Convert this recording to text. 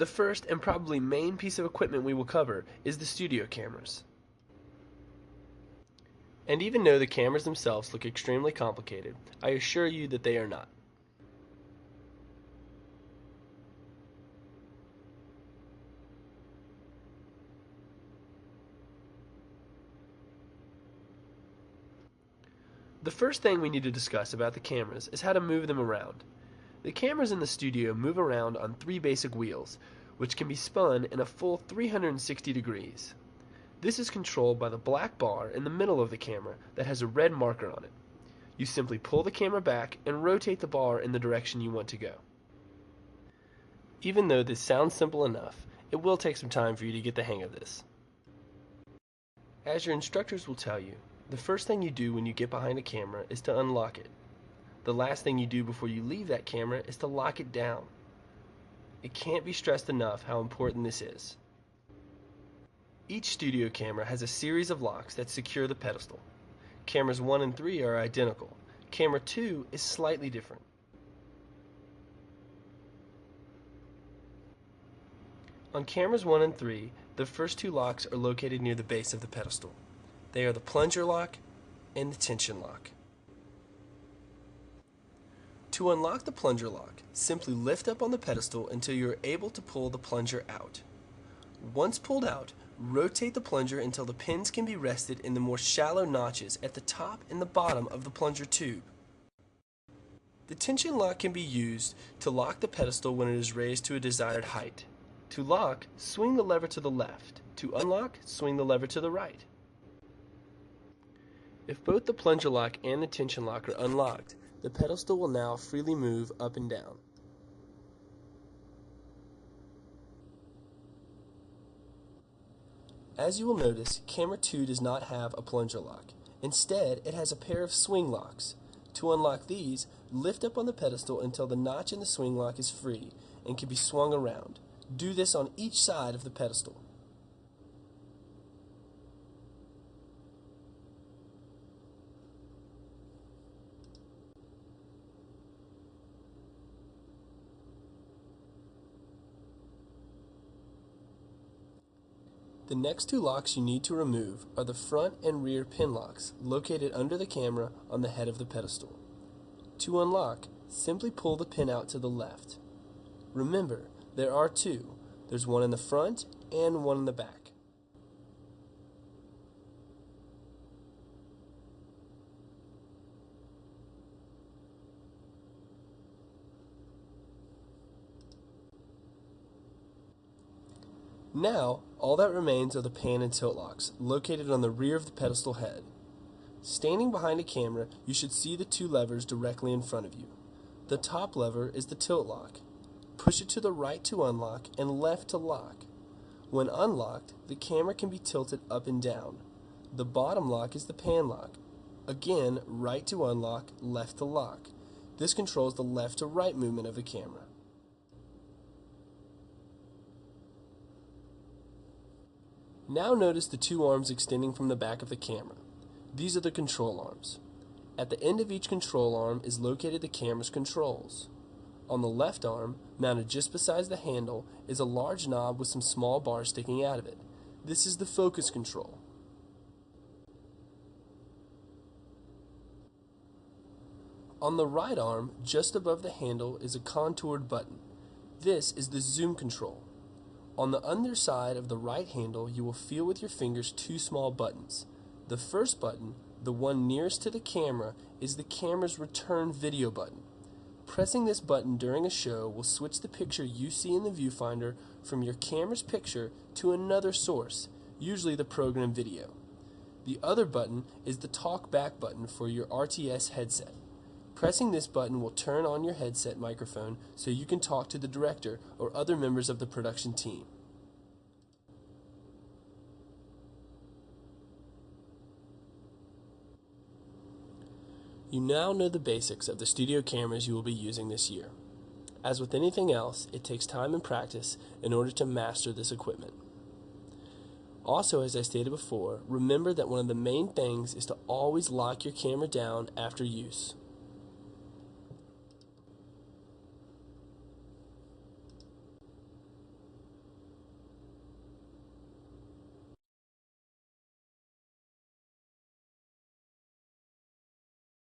The first and probably main piece of equipment we will cover is the studio cameras. And even though the cameras themselves look extremely complicated, I assure you that they are not. The first thing we need to discuss about the cameras is how to move them around. The cameras in the studio move around on 3 basic wheels, which can be spun in a full 360 degrees. This is controlled by the black bar in the middle of the camera that has a red marker on it. You simply pull the camera back and rotate the bar in the direction you want to go. Even though this sounds simple enough, it will take some time for you to get the hang of this. As your instructors will tell you, the first thing you do when you get behind a camera is to unlock it. The last thing you do before you leave that camera is to lock it down. It can't be stressed enough how important this is. Each studio camera has a series of locks that secure the pedestal. Cameras 1 and 3 are identical. Camera 2 is slightly different. On cameras 1 and 3, the first 2 locks are located near the base of the pedestal. They are the plunger lock and the tension lock. To unlock the plunger lock, simply lift up on the pedestal until you are able to pull the plunger out. Once pulled out, rotate the plunger until the pins can be rested in the more shallow notches at the top and the bottom of the plunger tube. The tension lock can be used to lock the pedestal when it is raised to a desired height. To lock, swing the lever to the left. To unlock, swing the lever to the right. If both the plunger lock and the tension lock are unlocked, the pedestal will now freely move up and down. As you will notice, camera 2 does not have a plunger lock. Instead, it has a pair of swing locks. To unlock these, lift up on the pedestal until the notch in the swing lock is free and can be swung around. Do this on each side of the pedestal. The next 2 locks you need to remove are the front and rear pin locks located under the camera on the head of the pedestal. To unlock, simply pull the pin out to the left. Remember, there are 2. There's one in the front and one in the back. Now, all that remains are the pan and tilt locks, located on the rear of the pedestal head. Standing behind a camera, you should see the 2 levers directly in front of you. The top lever is the tilt lock. Push it to the right to unlock and left to lock. When unlocked, the camera can be tilted up and down. The bottom lock is the pan lock. Again, right to unlock, left to lock. This controls the left to right movement of the camera. Now notice the 2 arms extending from the back of the camera. These are the control arms. At the end of each control arm is located the camera's controls. On the left arm, mounted just beside the handle, is a large knob with some small bars sticking out of it. This is the focus control. On the right arm, just above the handle, is a contoured button. This is the zoom control. On the underside of the right handle, you will feel with your fingers 2 small buttons. The first button, the one nearest to the camera, is the camera's return video button. Pressing this button during a show will switch the picture you see in the viewfinder from your camera's picture to another source, usually the program video. The other button is the talk back button for your RTS headset. Pressing this button will turn on your headset microphone so you can talk to the director or other members of the production team. You now know the basics of the studio cameras you will be using this year. As with anything else, it takes time and practice in order to master this equipment. Also, as I stated before, remember that one of the main things is to always lock your camera down after use.